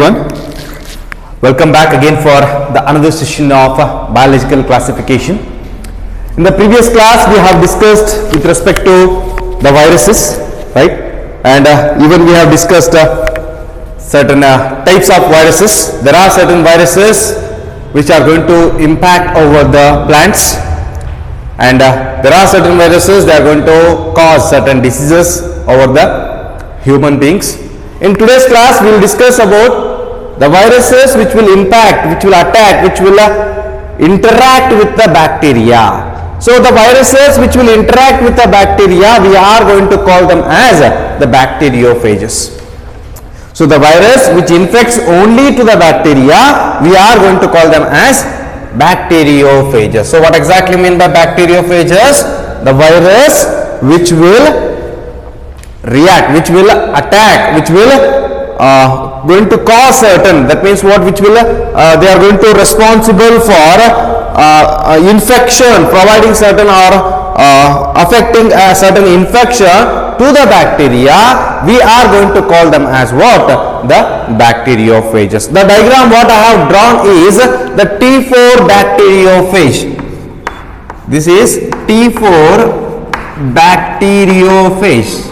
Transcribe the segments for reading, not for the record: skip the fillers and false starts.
everyone. Welcome back again for the another session of biological classification. In the previous class we have discussed with respect to the viruses, right? And even we have discussed certain types of viruses. There are certain viruses which are going to impact over the plants, and there are certain viruses that are going to cause certain diseases over the human beings. In today's class we will discuss about the viruses which will impact, which will attack, which will interact with the bacteria. So the viruses which will interact with the bacteria, we are going to call them as the bacteriophages. So the virus which infects only to the bacteria, we are going to call them as bacteriophages. So what exactly mean by bacteriophages? The virus which will react, which will attack, which will going to cause certain, that means what, which will they are going to responsible for infection, providing certain or affecting a certain infection to the bacteria, we are going to call them as what? The bacteriophages. The diagram what I have drawn is the T4 bacteriophage. This is T4 bacteriophage.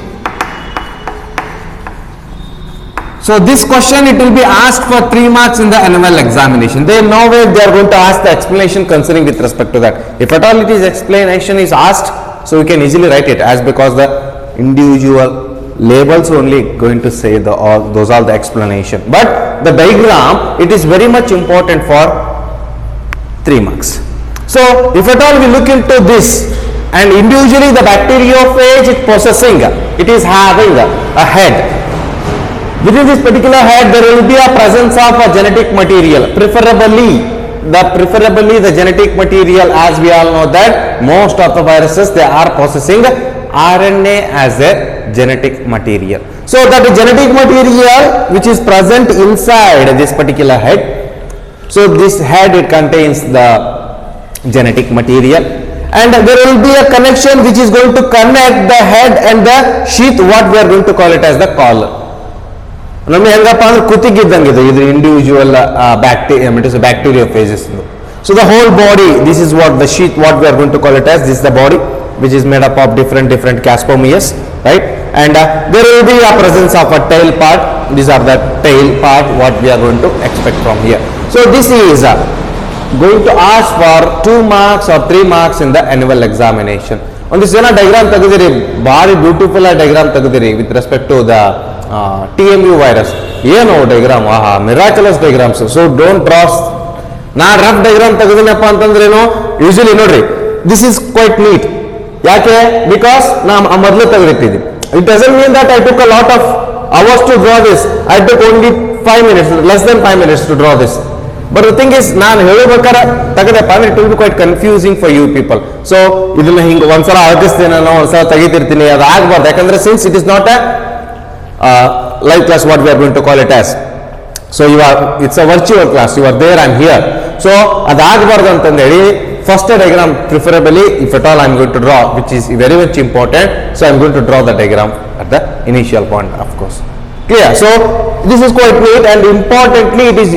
So this question, it will be asked for 3 marks in the annual examination. They know where they are going to ask the explanation concerning with respect to that. If at all it is explanation is asked, so we can easily write it as, because the individual labels only going to say the all those are the explanation. But the diagram, it is very much important for 3 marks. So if at all we look into this, and individually the bacteriophage it possessing, it is having a head. Within this particular head, there will be a presence of a genetic material, preferably the genetic material, as we all know that most of the viruses, they are possessing RNA as a genetic material. So that genetic material which is present inside this particular head, so this head, it contains the genetic material, and there will be a connection which is going to connect the head and the sheath, what we are going to call it as the collar. ನಮಗೆ ಹೆಂಗಪ್ಪ ಅಂದ್ರೆ ಕುತ್ತಿಗಿದ್ದಂಗೆ ಇದು individual bacteriophages. So the whole body, this is what the sheath, what we are going to call it as, this is the body which is made up of different caspomeres, right? And there will be a presence of a tail part. These are the tail part what we are going to expect from here. So this is going to ask for 2 marks or 3 marks in the annual examination. On this diagram ತೆಗೆದಿರಿ, ಭಾರಿ beautiful diagram ತೆಗೆದಿರಿ with respect to the TMU virus. ಏನು diagram, ಆಹಾ, miraculous diagrams. So don't draws. ನಾ rough diagram ತೆಗೆದಿನಪ್ಪ ಅಂತಂದ್ರೇನು, usually ನೋಡ್ರಿ, this is quite neat. ಯಾಕೆ? ಬಿಕಾಸ್ ನಾ ಮೊದಲು ತೆಗೆದಿಟ್ಟಿದ್ದೀನಿ. It doesn't mean that I took a lot of hours to draw this. I took only 5 minutes, less than 5 minutes to draw this. But the thing is, ನಾನು ಹೇಳಬೇಕಾದ್ರೆ ತೆಗೆದಪ್ಪ ಅಂದ್ರೆ it will be quite confusing for you people. So ಇದನ್ನ ಹಿಂಗೆ ಒಂದ್ಸಲ ಅಳಕಿಸ್ತೀನಿ, ಒಂದ್ಸಲ ತೆಗಿತಿರ್ತೀನಿ, ಅದು ಆಗ್ಬಾರ್ದು. ಯಾಕಂದ್ರೆ since it is not a live class, what we are going to call it as. So it's a virtual class, you are there, I am here. So adagbardu antandeli first diagram preferably, if at all I am going to draw, which is very much important. So I am going to draw the diagram at the initial point, of course. Clear? So this is quite neat, and importantly it is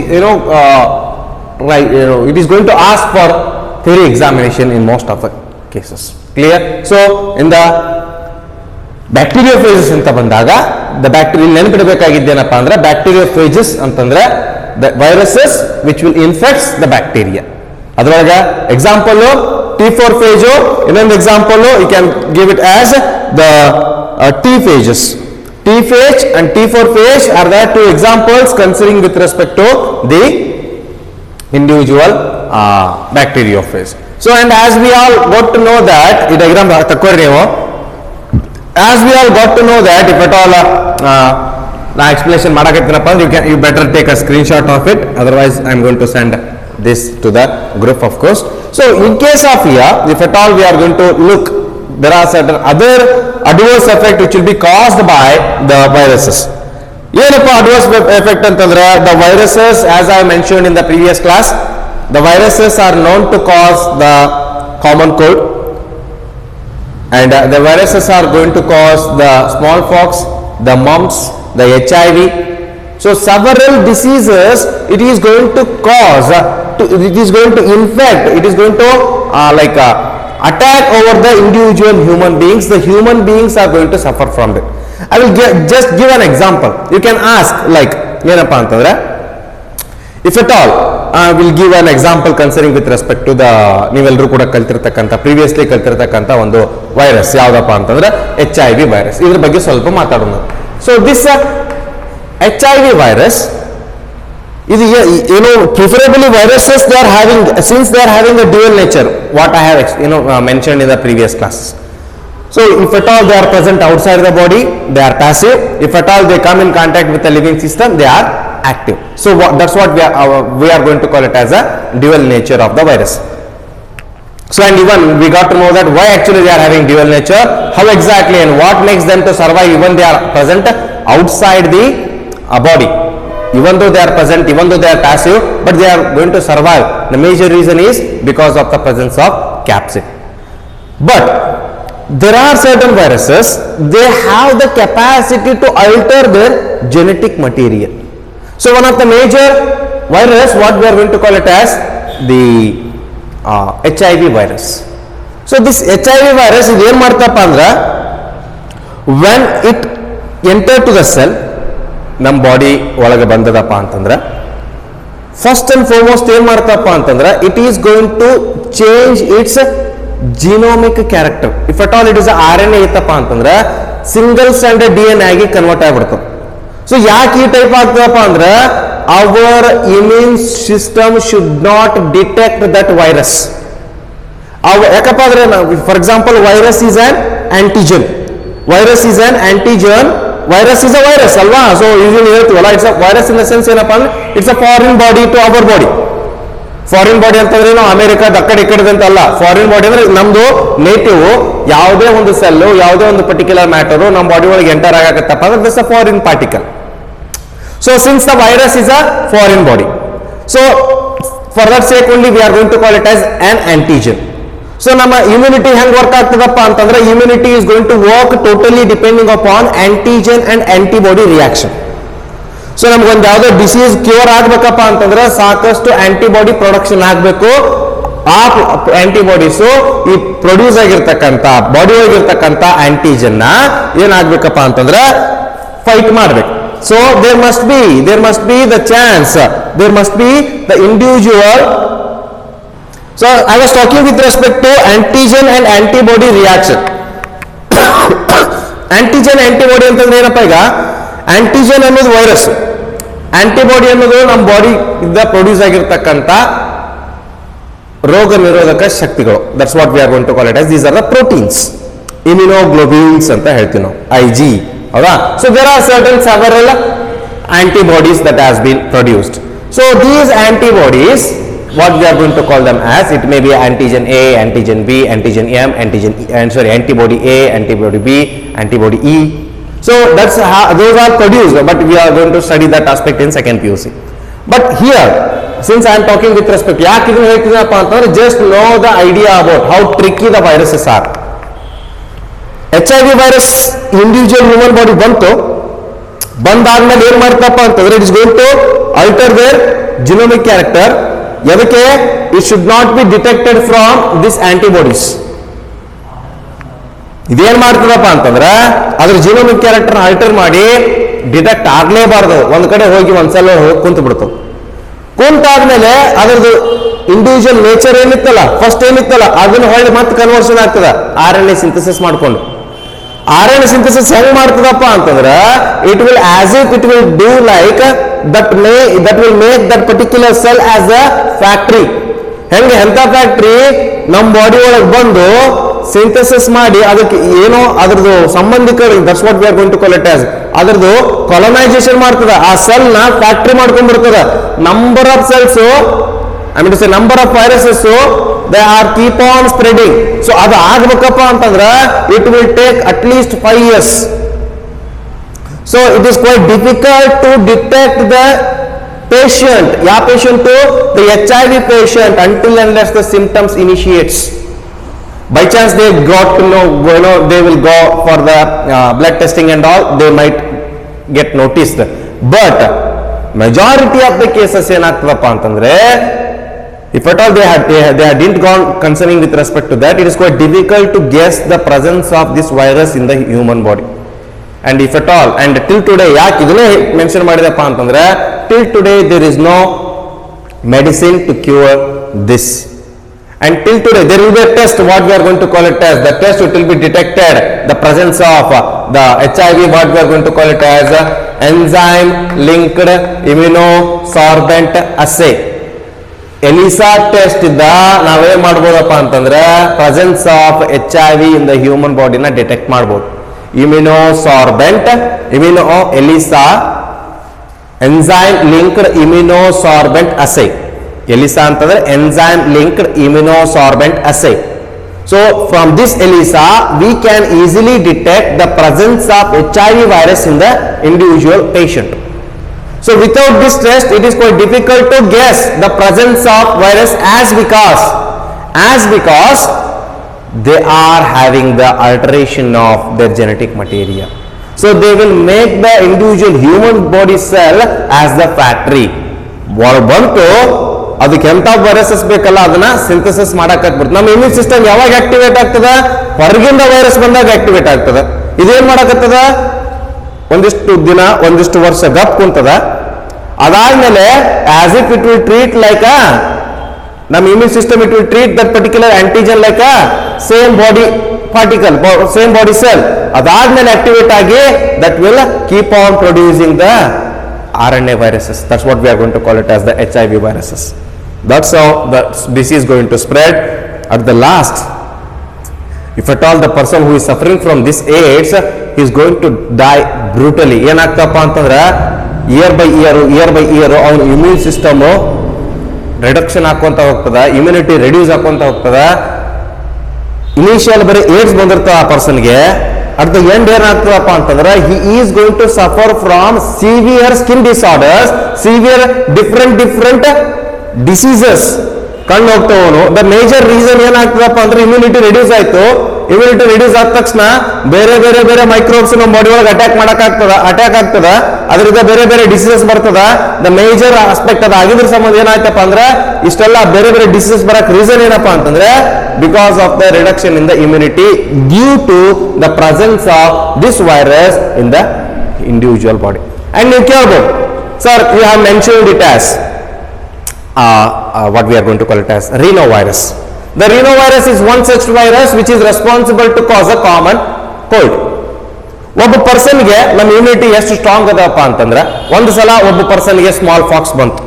it is going to ask for theory examination in most of the cases. Clear? So in the bacteriophages ಅಂತ ಬಂದಾಗ, the bacteria ನೆನಪಿಡಬೇಕಾಗಿದ್ದೇನಪ್ಪ ಅಂದ್ರೆ, bacteriophages ಅಂತಂದ್ರೆ the viruses which will infects the bacteria. ಅದರೊಳಗೆ example T4 phage, ಇನ್ನೊಂದು example you can give it as the T phages. T phage and T4 phage are the 2 examples considering with respect to the individual bacteriophage. So and as we all got to know that, ಈ diagram ತಕ್ಕೋರಿ ನೀವು, as we all got to know that, if at all na explanation ಮಾಡಕತ್ತೀನಪ್ಪ ಅಂದ್ರೆ, you better take a screenshot of it, otherwise I am going to send this to the group, of course. So in case of here, if at all we are going to look, there are certain other adverse effect which will be caused by the viruses. ಏನಪ್ಪ adverse effect ಅಂತಂದ್ರೆ, the viruses, as I mentioned in the previous class, the viruses are known to cause the common cold, and the viruses are going to cause the smallpox, the mumps, the HIV, So several diseases it is going to cause, it is going to infect, it is going to attack over the individual human beings. The human beings are going to suffer from it. I will just give an example. You can ask like ಏನಪ್ಪಾ ಅಂತಂದ್ರೆ, if at all will give an example concerning with respect to the ನೀವೆಲ್ಲರೂ ಕೂಡ ಕಲ್ತಿರ್ತಕ್ಕಂಥ previously ಕಲ್ತಿರ್ತಕ್ಕಂಥ ಒಂದು virus ಯಾವುದಪ್ಪ ಅಂತಂದ್ರೆ HIV virus. ಇದ್ರ ಬಗ್ಗೆ ಸ್ವಲ್ಪ ಮಾತಾಡೋಣ. So this HIV virus is, preferably viruses they are having, since they are having a dual nature, what I have mentioned in the previous classes. So if at all they are present outside the body, they are passive. If at all they come in contact with the living system, they are active. So that's what we are going to call it as a dual nature of the virus. So and even we got to know that why actually they are having dual nature, how exactly and what makes them to survive even they are present outside the body. Even though they are present, even though they are passive, but they are going to survive. The major reason is because of the presence of capsid. But there are certain viruses, they have the capacity to alter their genetic material. So one of the major virus, what we are going to call it as the HIV virus. So this HIV virus is ಏನು ಮಾಡ್ತಪ್ಪ ಅಂದ್ರೆ, when it enter to the cell, ನಮ್ಮ body ಒಳಗೆ ಬಂದದಪ್ಪ ಅಂತಂದ್ರೆ, first and foremost ಏನ್ ಮಾಡ್ತಪ್ಪ ಅಂತಂದ್ರೆ, it is going to change its genomic character. If at all it is RNA ಇತ್ತಪ್ಪ ಅಂತಂದ್ರೆ ಸಿಂಗಲ್ ಸ್ಟ್ಯಾಂಡರ್ಡ್ DNA ಆಗಿ ಕನ್ವರ್ಟ್ ಆಗ್ಬಿಡ್ತದೆ. ಸೊ ಯಾಕೆ ಈ ಟೈಪ್ ಆಗ್ತದಪ್ಪ ಅಂದ್ರೆ, our immune system should not detect that virus. ಯಾಕಪ್ಪ ಅಂದ್ರೆ, for example virus is an antigen, virus is an antigen, virus is a virus ಅಲ್ವಾ. ಸೊ ಇದನ್ನು ಹೇಳ್ತೀವಲ್ಲ, it's a virus in the sense ಏನಪ್ಪಾ ಅಂದ್ರೆ, it's a foreign body to our body. Foreign body ಅಂತಂದ್ರೆ ನಾವು ಅಮೆರಿಕದ ಅಕ್ಕಡೆ ಈ ಕಡೆ ಅಂತ ಅಲ್ಲ. ಫಾರಿನ್ ಬಾಡಿ ಅಂದ್ರೆ ನಮ್ದು ನೇಟಿವ್ ಯಾವುದೇ ಒಂದು ಸೆಲ್ಲು, ಯಾವುದೇ ಒಂದು ಪರ್ಟಿಕ್ಯುಲರ್ ಮ್ಯಾಟರು ನಮ್ಮ ಬಾಡಿ ಒಳಗೆ ಎಂಟರ್ ಆಗತ್ತಪ್ಪ ಅಂದ್ರೆ this a foreign particle. So since the virus is a foreign body, so for that sake only we are going to call it as an antigen. So ನಮ್ಮ immunity ಹೆಂಗ್ work ಆಗ್ತದಪ್ಪ ಅಂತಂದ್ರೆ, immunity is going to work totally depending upon antigen and antibody reaction. So ನಮ್ಗೊಂದು ಯಾವುದೋ disease cure ಆಗ್ಬೇಕಪ್ಪ ಅಂತಂದ್ರೆ ಸಾಕಷ್ಟು antibody production ಆಗಬೇಕು. ಆ ಆಂಟಿಬಾಡೀಸು ಈ ಪ್ರೊಡ್ಯೂಸ್ ಆಗಿರ್ತಕ್ಕಂಥ ಬಾಡಿ ಒಳಗಿರ್ತಕ್ಕಂಥ ಆಂಟಿಜನ್ ನ ಏನಾಗ್ಬೇಕಪ್ಪ ಅಂತಂದ್ರೆ ಫೈಟ್ ಮಾಡ್ಬೇಕು. So there must be the chance, there must be the individual. So I was talking with respect to antigen and antibody reaction. Antigen antibody ಅಂತಂದ್ರೆ ಏನಪ್ಪ, ಈಗ ಆಂಟಿಜನ್ ಅನ್ನೋದು ವೈರಸ್, ಆಂಟಿಬಾಡಿ ಅನ್ನೋದು ನಮ್ಮ ಬಾಡಿ ಇಂದ ಪ್ರೊಡ್ಯೂಸ್ ಆಗಿರ್ತಕ್ಕಂಥ ರೋಗ ನಿರೋಧಕ ಶಕ್ತಿಗಳು. That's what we are going to call it as. These are the proteins, immunoglobulins ಅಂತ ಹೇಳ್ತೀವಿ ನಾವು, IG, ಹೌದಾ. So there are certain several antibodies that has been produced. So these antibodies, what we are going to call them as, it may be antigen A, antigen B, antigen M, antibody A, antibody B, antibody E. So that's how those are produced, but we are going to study that aspect in second PUC. But here, since I am talking with respect, ಯಾಕೆ ಇದನ್ನು ಹೇಳ್ತೀನಪ್ಪ ಅಂತಂದ್ರೆ, just know the idea about how tricky the viruses are. HIV virus individual human body ಬಂದಾದ್ಮೇಲೆ ಏನ್ ಮಾಡ್ತಪ್ಪ ಅಂತಂದ್ರೆ, it is going to alter their genomic character. ಎದಕ್ಕೆ? It should not be detected from this antibodies. ಇದೇನ್ ಮಾಡ್ತದಪ್ಪ ಅಂತಂದ್ರೆ, ಅದ್ರ genomic character alter ಮಾಡಿ ಡಿಟೆಕ್ಟ್ ಆಗ್ಲೇಬಾರ್ದು. ಒಂದ್ ಕಡೆ ಹೋಗಿ ಒಂದ್ಸಲ ಹೋಗಿ ಕುಂತು ಬಿಡ್ತು. ಕುಂತಾದ್ಮೇಲೆ ಅದ್ರದ್ದು ಇಂಡಿವಿಜುವಲ್ ನೇಚರ್ ಏನಿತ್ತಲ್ಲ, ಫಸ್ಟ್ ಏನಿತ್ತಲ್ಲ, ಅದನ್ನ ಹೊಳ್ಳಿ ಮತ್ತೆ ಕನ್ವರ್ಷನ್ ಆಗ್ತದ RNA ಸಿಂಥಸಿಸ್ ಮಾಡ್ಕೊಂಡು. RNA ಸಿಂಥಸಿಸ್ ಹೆಂಗ್ ಮಾಡ್ತದಪ್ಪ ಅಂತಂದ್ರೆ, it will as it will do like that will make that particular cell as a factory. ಹೆಂಗೆ, ಎಂತ ಫ್ಯಾಕ್ಟ್ರಿ, ನಮ್ಮ ಬಾಡಿ ಒಳಗೆ ಬಂದು ಸಿಂಥಸಿಸ್ ಮಾಡಿ ಅದಕ್ಕೆ ಏನೋ ಅದ್ರದ್ದು ಸಂಬಂಧಿಕರು, that's what we are going to call it as, ಅದ್ರದ್ದು ಕಾಲನೈಸೇಷನ್ ಮಾಡ್ತದ. ಆ ಸೆಲ್ ನ ಫ್ಯಾಕ್ಟ್ರಿ ಮಾಡ್ಕೊಂಡ್ ಬರ್ತದ. Number of cells, I mean to say number of viruses, they are keep on spreading. So ಅದು ಆಗ್ಬೇಕಪ್ಪ ಅಂತಂದ್ರೆ it will take at least 5 years. So it is quite difficult to detect the patient. Yeah, patient to the HIV patient until unless the symptoms initiates. By chance they got to know, they will go for the blood testing and all, they might get noticed. But majority of the cases ಏನಾಗ್ತದಪ್ಪ ಅಂತಂದ್ರೆ, if at all they didn't gone concerning with respect to that, it is quite difficult to guess the presence of this virus in the human body. And if at all, and till today, ಯಾಕೆ ಇದನ್ನೇ mention ಮಾಡಿದಪ್ಪ ಅಂತಂದ್ರೆ, till today there is no medicine to cure this. And till today there will be a test, what we are going to call it as, the test it will be detected the presence of the HIV, what we are going to call it as enzyme linked immunosorbent assay. ELISA test ಇದ್ದ ನಾವೇನ್ ಮಾಡ್ಬೋದಪ್ಪ ಅಂತಂದ್ರೆ, presence of HIV in the human ಬಾಡಿನ detect ಮಾಡ್ಬೋದು. Immunosorbent ELISA enzyme linked immunosorbent assay. ELISA ಅಂತಂದ್ರೆ enzyme linked immunosorbent assay. So from this ELISA we can easily detect the presence of HIV virus in the individual patient. So without this test, it is quite difficult to guess the presence of virus as because they are having the alteration of their genetic material. So they will make the individual human body cell as the factory. ಬಂತು ಅದಕ್ಕೆ ಎಂತ viruses ಬೇಕಲ್ಲ ಅದನ್ನ synthesis ಮಾಡಕ್ ಆಗ್ಬಿಡ್ತು. ನಮ್ಮ immune system ಯಾವಾಗ activate ಆಗ್ತದ? ಹೊರಗಿಂದ ವೈರಸ್ ಬಂದಾಗ ಆಕ್ಟಿವೇಟ್ ಆಗ್ತದ. ಇದೇನ್ ಮಾಡಕತ್ತದ? ಒಂದಿಷ್ಟು ದಿನ ಒಂದಿಷ್ಟು ವರ್ಷ ಗಪ್ ಕುಂತದ. ಅದಾದ್ಮೇಲೆ as if it will treat like ನಮ್ಮ immune system it will treat that particular antigen like same body particle, same body cell. ಅದಾದ್ಮೇಲೆ ಆಕ್ಟಿವೇಟ್ ಆಗಿ that will keep on producing the RNA viruses. That's what we are going to call it as the HIV viruses. That's how the disease is going to spread. At the last, if at all the person who is suffering from this AIDS is going to die brutally. ಏನಾಗ್ತಪ್ಪ ಅಂತಂದ್ರೆ year by year ಅವನ immune system reduction ಹಾಕೊಂತ ಹೋಗ್ತದ, immunity reduce ಹಾಕೊಂತ ಹೋಗ್ತದ. Initial ಬರೀ AIDS ಬಂದಿರ್ತದ ಆ ಪರ್ಸನ್ಗೆ. At the end ಏನಾಗ್ತದಪ್ಪ ಅಂತಂದ್ರೆ he is going to suffer from severe skin disorders, severe different diseases ಕಣ್ಣು ಹೋಗ್ತವನು. The major reason ಏನಾಗ್ತದಪ್ಪ ಅಂದ್ರೆ immunity reduce ಆಯ್ತು. ಇಮ್ಯುನಿಟಿ ರೆಡ್ಯೂಸ್ ಆದ ತಕ್ಷಣ ಬೇರೆ ಮೈಕ್ರೋಬ್ಸ್ ನಮ್ಮ ಬಾಡಿ ಒಳಗೆ ಅಟ್ಯಾಕ್ ಆಗ್ತದ. ಅದರಿಂದ ಬೇರೆ ಡಿಸೀಸಸ್ ಬರ್ತದ. ದ ಮೇಜರ್ ಆಸ್ಪೆಕ್ಟ್ ಅದಾಗಿದ್ರ ಸಂಬಂಧ ಏನಾಯ್ತಪ್ಪ ಅಂದ್ರೆ ಇಷ್ಟೆಲ್ಲ ಬೇರೆ ಡಿಸೀಸಸ್ ಬರಕ್ ರೀಸನ್ ಏನಪ್ಪಾ ಅಂತಂದ್ರೆ because of the reduction in the immunity due to the presence of this virus in the individual body. And ನೀವು ಕೇಳ್ಬೋದು, sir you have mentioned it as what we are going to call it as rhinovirus. The rhinovirus is one such virus which is responsible to cause a common cold. ಒಬ್ಬ ಪರ್ಸನ್ಗೆ ನಮ್ಮ immunity ಎಷ್ಟು strong ಅದಪ್ಪ ಅಂತಂದ್ರೆ, ಒಂದು ಸಲ ಒಬ್ಬ ಪರ್ಸನ್ಗೆ small fox ಬಂತು,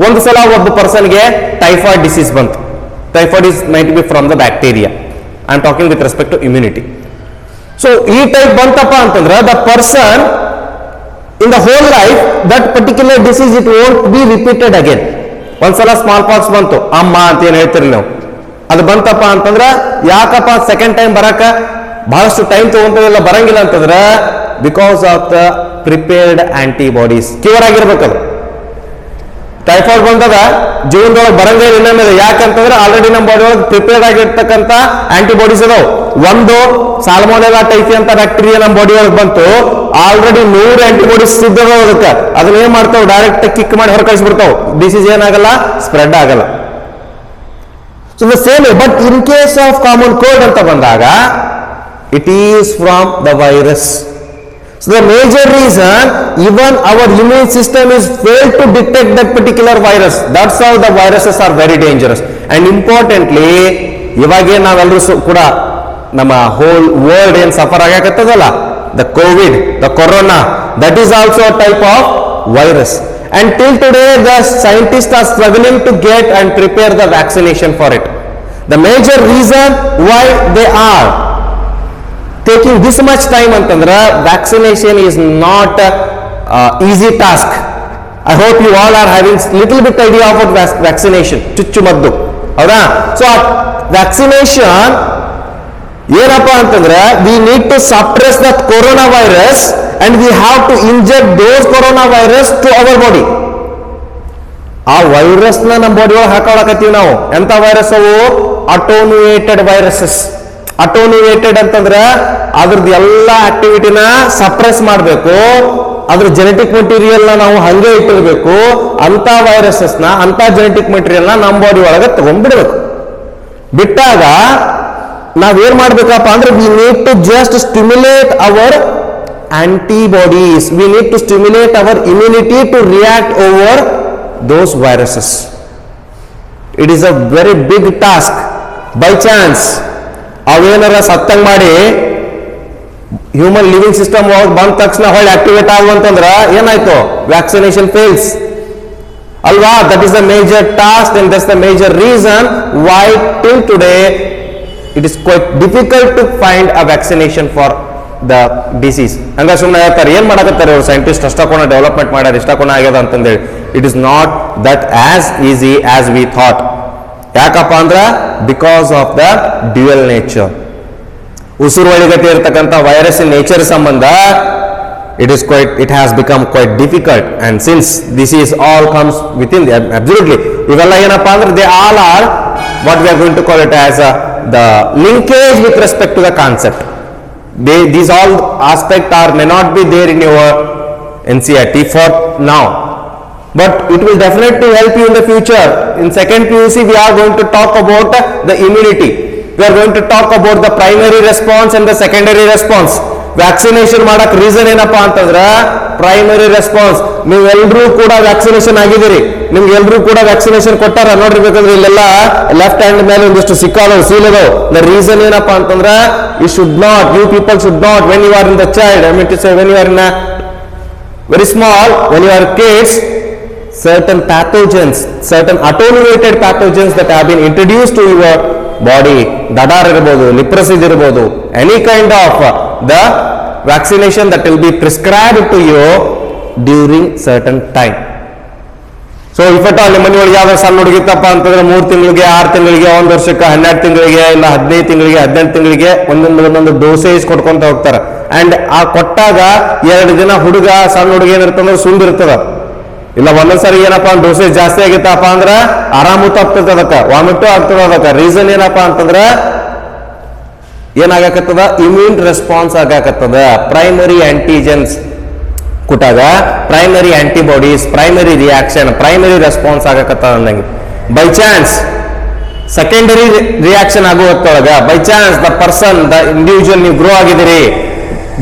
ಒಂದು ಸಲ ಒಬ್ಬ ಪರ್ಸನ್ಗೆ ಟೈಫಾಯ್ಡ್ ಡಿಸೀಸ್ ಬಂತು. Typhoid is might be from the bacteria. I am talking with respect to immunity. So ಈ ಟೈಪ್ ಬಂತಪ್ಪ ಅಂತಂದ್ರೆ the person in the whole life that particular disease it won't be repeated again. ಒಂದ್ಸಲ smallpox ಬಂತು ಅಮ್ಮ ಅಂತ ಏನ್ ಹೇಳ್ತೀರಿ ನೀವು, ಅದು ಬಂತಪ್ಪ ಅಂತಂದ್ರ ಯಾಕಪ್ಪ ಸೆಕೆಂಡ್ ಟೈಮ್ ಬರಕ ಬಹಳಷ್ಟು ಟೈಮ್ ತಗೊಂತದಿಲ್ಲ, ಬರಂಗಿಲ್ಲ ಅಂತಂದ್ರ because of the prepared antibodies. Cure ಆಗಿರ್ಬೇಕದು. ಟೈಫಾಯ್ಡ್ ಬಂದಾಗ ಜೀವನದೊಳಗೆ ಬರಂಗಿಲ್ಲ ಇನ್ನೊಂದಿದೆ. ಯಾಕಂತಂದ್ರೆ ಆಲ್ರೆಡಿ ನಮ್ಮ ಬಾಡಿ ಒಳಗೆ ಪ್ರಿಪೇರ್ಡ್ ಆಗಿರ್ತಕ್ಕಂಥ ಆಂಟಿಬಾಡೀಸ್ ಅದಾವ. ಒಂದು ಸಾಲ್ಮೊನೆಲ್ಲಾ ಟೈಫಿ ಅಂತ ಬ್ಯಾಕ್ಟೀರಿಯಾ ನಮ್ಮ ಬಾಡಿ ಒಳಗೆ ಬಂತು, ಆಲ್ರೆಡಿ 100 ಆಂಟಿಬಾಡೀಸ್ ಸಿದ್ಧವ ಅದಕ್ಕೆ. ಅದನ್ನ ಏನ್ ಮಾಡ್ತಾವ, ಡೈರೆಕ್ಟ್ ಕಿಕ್ ಮಾಡಿ ಹೊರ ಕಳಿಸ್ಬಿಡ್ತಾವ. ಡಿಸೀಸ್ ಏನಾಗಲ್ಲ, ಸ್ಪ್ರೆಡ್ ಆಗಲ್ಲ. So the same but in case of common cold ಅಂತ ಬಂದಾಗ it is from the virus. So the major reason even our immune system is failed to detect that particular virus. That's how the viruses are very dangerous. And importantly, ಇವಾಗೇ ನಾವೆಲ್ಲರೂ ಕೂಡ ನಮ್ಮ whole world ಏನ್ suffer ಆಗಕತ್ತದಲ್ಲ, the COVID, the corona, that is also a type of virus. And till today the scientists are struggling to get and prepare the vaccination for it. The major reason why they are taking this much time ಅಂತಂದ್ರೆ vaccination is not easy task. I hope you all are having little bit idea about vaccination. ಚುಚ್ಚುಮದ್ದು ಹೌದಾ? So vaccination ಏನಪ್ಪ ಅಂತಂದ್ರೆ we need to suppress that coronavirus and we have to inject those coronavirus to our body. ಆ virus ನಮ್ಮ body ಒಳಗೆ ಹಾಕೊಳ್ಳಕತ್ತೀವಿ ನಾವು. ಎಂತ virus ಅವು? ಅಟೋನ್ಯೂಯೇಟೆಡ್ ವೈರಸಸ್. ಅಟೋನ್ಯೂಯೇಟೆಡ್ ಅಂತಂದ್ರೆ ಅದ್ರದ್ದು ಎಲ್ಲ ಆಕ್ಟಿವಿಟಿನ ಸಪ್ರೆಸ್ ಮಾಡಬೇಕು. ಅದ್ರ ಜೆನೆಟಿಕ್ ಮೆಟೀರಿಯಲ್ ನಾವು ಹಂಗೆ ಇಟ್ಟಿರ್ಬೇಕು, ಅಂತ ವೈರಸಸ್ ನ ಅಂತ ಜೆನೆಟಿಕ್ ಮೆಟೀರಿಯಲ್ ನಮ್ಮ ಬಾಡಿ ಒಳಗೆ ತಗೊಂಡ್ಬಿಡ್ಬೇಕು. ಬಿಟ್ಟಾಗ ನಾವೇನ್ ಮಾಡ್ಬೇಕಪ್ಪ ಅಂದ್ರೆ we need to just stimulate our antibodies, we need to stimulate our immunity to react over those viruses. It is a very big task. By chance ಅವೇನಾರ ಸತ್ತಂಗ್ ಮಾಡಿ ಹ್ಯೂಮನ್ ಲಿವಿಂಗ್ ಸಿಸ್ಟಮ್ ಬಂದ ತಕ್ಷಣ ಹೊಳ್ಳಿ ಆಕ್ಟಿವೇಟ್ ಆಗುವಂತಂದ್ರ ಏನಾಯ್ತು, ವ್ಯಾಕ್ಸಿನೇಷನ್ ಫೇಲ್ಸ್ ಅಲ್ವಾ? That is the major task and that's the major reason why till today it is quite difficult to find a vaccination for the disease. ಹಂಗ ಸುಮ್ಮನೆ ಹೇಳ್ತಾರೆ, ಏನ್ ಮಾಡಕತ್ತಾರೆ ಅವ್ರು ಸೈಂಟಿಸ್ಟ್ ಅಷ್ಟಕ್ಕೋಣ ಡೆವಲಪ್ಮೆಂಟ್ ಮಾಡ್ಯಾರ ಇಷ್ಟಕ್ಕೋಣ ಆಗ್ಯದ ಅಂತಂದೇಳಿ. It is not that as easy as we thought. ಯಾಕಪ್ಪ ಅಂದ್ರ because of the dual nature. ಉಸಿರು ಒಳಗಡೆ ಇರತಕ್ಕಂಥ ವೈರಸ್ ನೇಚರ್ ಸಂಬಂಧ it has become quite difficult, and since this is all comes within the absolutely ಇವೆಲ್ಲ ಏನಪ್ಪಾ ಅಂದ್ರೆ they all are what we are going to call it as the linkage with respect to the concept. These all aspects may not be there in your NCERT for now, but it will definitely help you in the future. In second PUC we are going to talk about the immunity. We are going to talk about the primary response and the secondary response. Vaccination ಮಾಡಕ್ reason ಏನಪ್ಪಾ ಅಂತಂದ್ರ primary response. ನೀವೆಲ್ಲರೂ ಕೂಡ vaccination ಆಗಿದ್ದೀರಿ, ನಿಮ್ಗೆ ಎಲ್ರೂ ಕೂಡ vaccination ಕೊಟ್ಟಾರ ನೋಡ್ರಿ. ಬೇಕಂದ್ರೆ ಇಲ್ಲೆಲ್ಲ ಲೆಫ್ಟ್ ಹ್ಯಾಂಡ್ ಮೇಲೆ ಒಂದಿಷ್ಟು ಸಿಕ್ಕಾದವು ಸೀಲದವು. ದ ರೀಸನ್ ಏನಪ್ಪಾ ಅಂತಂದ್ರ you should not, you people should not, when you are in the child, I mean to say when you are in very small, when you are kids, certain pathogens, certain attenuated pathogens that have been introduced to your body, dadar irbodu, leprosy irbodu, any kind of the vaccination that will be prescribed to you during certain time. So if at all ನಿಮ್ಮ ಮನೆಯೊಳಗೆ ಯಾವ್ದು ಸಣ್ಣ ಹುಡುಗಿತ್ತಪ್ಪ ಅಂತಂದ್ರೆ 3 ತಿಂಗಳಿಗೆ 6 ತಿಂಗಳಿಗೆ 1 ವರ್ಷಕ್ಕೆ 12 ತಿಂಗಳಿಗೆ ಇಲ್ಲ 15 ತಿಂಗಳಿಗೆ 18 ತಿಂಗಳಿಗೆ ಒಂದೊಂದು ಡೋಸೇಜ್ ಕೊಡ್ಕೊಂತ ಹೋಗ್ತಾರೆ. ಅಂಡ್ ಆ ಕೊಟ್ಟಾಗ 2 ದಿನ ಹುಡುಗ ಸಣ್ಣ ಹುಡುಗ ಏನಿರ್ತಂದ್ರೆ ಸುಂದಿರ್ತದ, ಇಲ್ಲ ಒಂದೊಂದ್ಸರಿ ಏನಪ್ಪಾ ಡೋಸೇಜ್ ಜಾಸ್ತಿ ಆಗಿತ್ತಪ್ಪ ಅಂದ್ರ ಆರಾಮು ತಪ್ತದ, ಅದಕ್ಕೆ ವಾಮಿಟು ಆಗ್ತದ. ಅದಕ್ಕೆ ರೀಸನ್ ಏನಪ್ಪಾ ಅಂತಂದ್ರ ಏನಾಗಕತ್ತದ, ಇಮ್ಯೂನ್ ರೆಸ್ಪಾನ್ಸ್ ಆಗಾಕತ್ತದ. ಪ್ರೈಮರಿ ಆಂಟಿಜೆನ್ಸ್ ಕೊಟ್ಟಾಗ primary antibodies, primary reaction, primary response ಆಗಕತ್ತದ ಅಂದಂಗೆ. ಬೈ ಚಾನ್ಸ್ ಸೆಕೆಂಡರಿ ರಿಯಾಕ್ಷನ್ ಆಗುವತ್ತೊಳಗ by chance the person, the individual ನೀವು ಗ್ರೋ ಆಗಿದ್ದೀರಿ,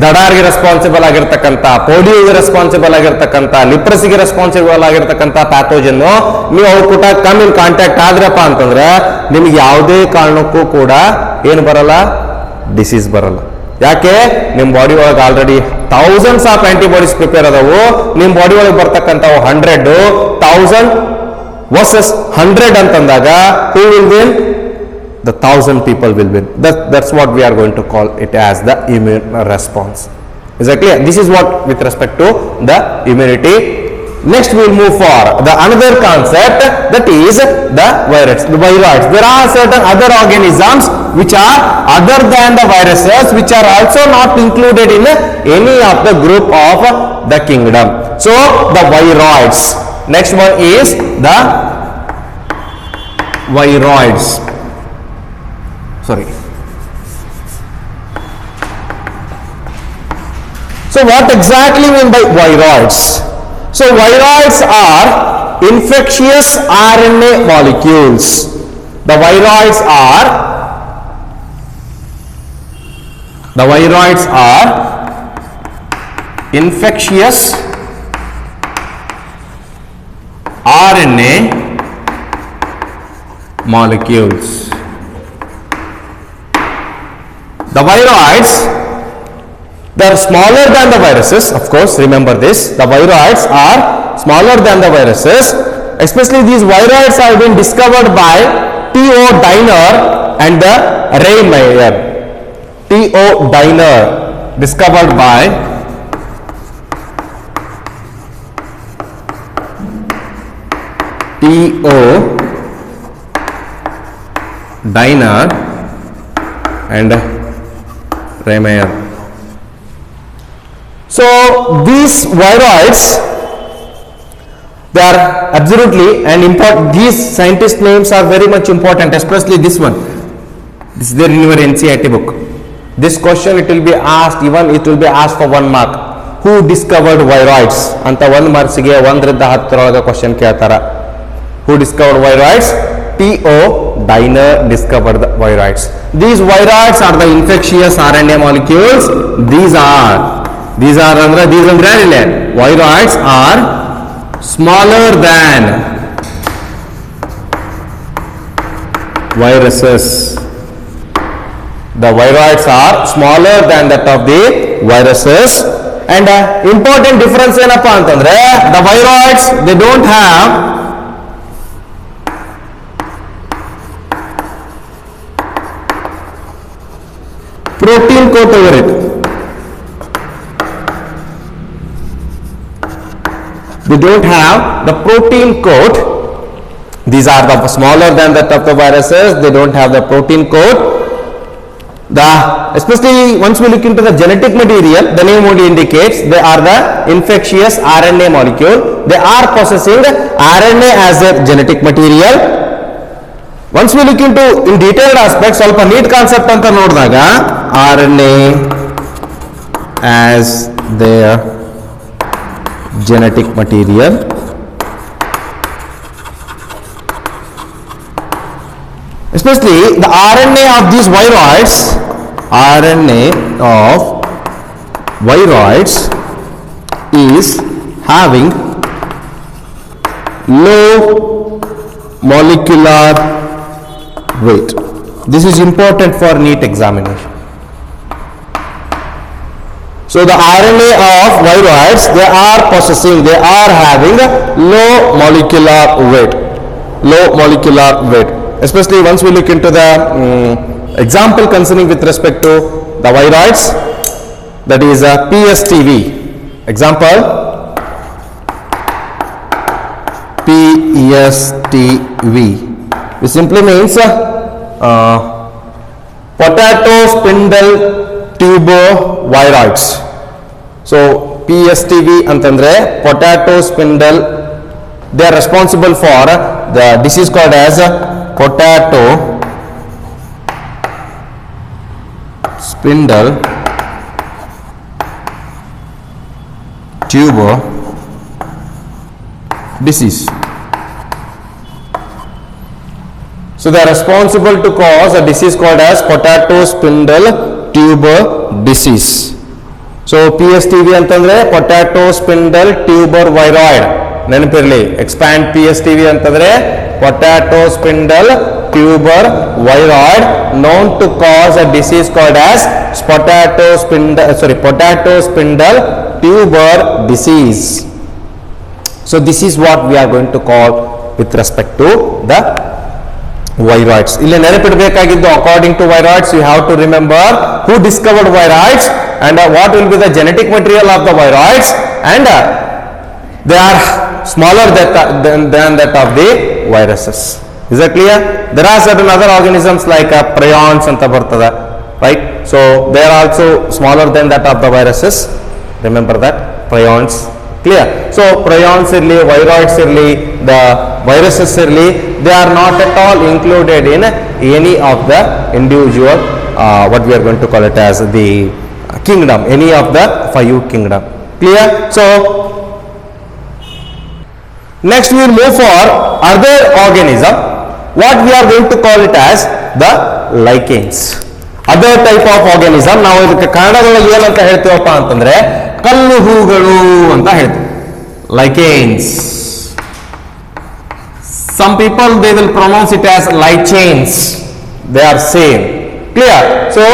ದಡಾರ್ಗೆ ರೆಸ್ಪಾನ್ಸಿಬಲ್ ಆಗಿರ್ತಕ್ಕಂಥ, ಪೋಲಿಯೋಗೆ ರೆಸ್ಪಾನ್ಸಿಬಲ್ ಆಗಿರ್ತಕ್ಕಂಥ, ಲಿಪ್ರಸಿಗೆ ರೆಸ್ಪಾನ್ಸಿಬಲ್ ಆಗಿರ್ತಕ್ಕಂಥ ಪ್ಯಾಥೋಜನ್ ನೀವು ಅವ್ರ ಕೂಟ ಕಮ್ ಇನ್ ಕಾಂಟ್ಯಾಕ್ಟ್ ಆದ್ರಪ್ಪ ಅಂತಂದ್ರೆ ನಿಮ್ಗೆ ಯಾವುದೇ ಕಾರಣಕ್ಕೂ ಕೂಡ ಏನು ಬರಲ್ಲ, ಡಿಸೀಸ್ ಬರಲ್ಲ. ಯಾಕೆ? ನಿಮ್ಮ ಬಾಡಿ ಒಳಗೆ already thousands of antibodies prepare ಅದಾವು. ನಿಮ್ಮ ಬಾಡಿ ಒಳಗೆ ಬರ್ತಕ್ಕಂಥವು 100, 1000 ವರ್ಸಸ್ 100 ಅಂತಂದಾಗ who will win? The 1000 people will win. That's what we are going to call it as the immune response. Is that clear? This is what with respect to the immunity. Next we will move for the another concept, that is the viruses, the viroids. There are certain other organisms which are other than the viruses, which are also not included in any of the group of the kingdom. So the viroids. Next one is the viroids. Sorry. So what exactly mean by viroids? So viroids are infectious RNA molecules. The viroids are infectious RNA molecules. The viroids, they are smaller than the viruses, of course, remember this. The viroids are smaller than the viruses. Especially these viroids have been discovered by T.O. Diner and the Raymeyer. T.O. Diner discovered by T.O. Diner and Raymeyer. So these viroids, they are absolutely and important. These scientist names are very much important, especially this one. This is there in your NCERT book. This question it will be asked, even it will be asked for 1 mark. Who discovered viroids ಅಂತ 1 ಮಾರ್ಕ್ಸ್ಗೆ 1ರಿಂದ 10 question ಕೇಳ್ತಾರ. Who discovered viroids? T.O. Diner discovered the viroids. These viroids are the infectious RNA molecules. These are ಅಂದ್ರೆ ಏನಿಲ್ಲ, viroids are smaller than viruses. The viroids are smaller than that of the viruses. And important difference ಏನಪ್ಪಾ ಅಂತಂದ್ರೆ, the viroids they don't have protein coat over it. They don't have the protein coat. These are the smaller than that of the viruses. They don't have the protein coat. Especially once we look into the genetic material, the name only indicates they are the infectious RNA molecule. They are possessing RNA as their genetic material. Once we look into in detailed aspects, ಸ್ವಲ್ಪ neat concept ಅಂತ ನೋಡಿದಾಗ RNA as their genetic material. Especially the RNA of these viroids, is having low molecular weight. This is important for NEET examination. So the RNA of viroids, they are having low molecular weight. Especially once we look into the example concerning with respect to the viroids, that is PSTV. Example, PSTV. This simply means potato spindle tuboviroids. So PSTV ಅಂತಂದ್ರೆ potato spindle, they are responsible for the disease called as potato spindle tuber disease. So they are responsible to cause a disease called as potato spindle tuber disease. So PSTV ಅಂತಂದ್ರೆ potato spindle tuber viroid. ನೆನಪಿರಲಿ, expand PSTV ಅಂತಂದ್ರೆ potato spindle tuber viroid known to cause a disease called as potato spindle tuber disease. So this is what we are going to call with respect to the viroids. ಇಲ್ಲಿ ನೆನಪಿಡಬೇಕಾಗಿದ್ದು, according to viroids you have to remember who discovered viroids and what will be the genetic material of the viroids, and they are smaller than that of the viruses. Is that clear? There are certain other organisms like prions anta bartada, right? So they are also smaller than that of the viruses. Remember that, prions. Clear? So prions irli, viroids irli, the viruses irli, they are not at all included in any of the individual what we are going to call it as the kingdom, any of the 5 kingdom. Clear? So next we will move for other organism, what we are going to call it as the lichens. Other type of organism, ನಾವು ಇದಕ್ಕೆ ಕನ್ನಡದೊಳಗೆ ಏನಂತ ಹೇಳ್ತೀವಪ್ಪ ಅಂತಂದ್ರೆ ಕಲ್ಲು ಹೂಗಳು ಅಂತ ಹೇಳ್ತೀವಿ, lichens. Some people they will pronounce it as lichens, they are same. Clear? So